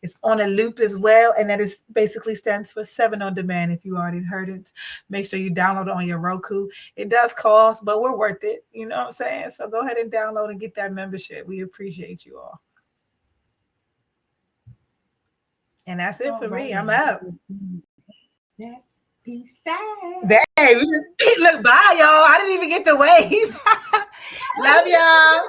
It's on a loop as well. And that is basically stands for 7 on demand. If you already heard it, make sure you download it on your Roku. It does cost, but we're worth it. You know what I'm saying? So go ahead and download and get that membership. We appreciate you all. And that's it for me. I'm out. Peace out. Dang, look, bye, y'all. I didn't even get to wave. Love y'all.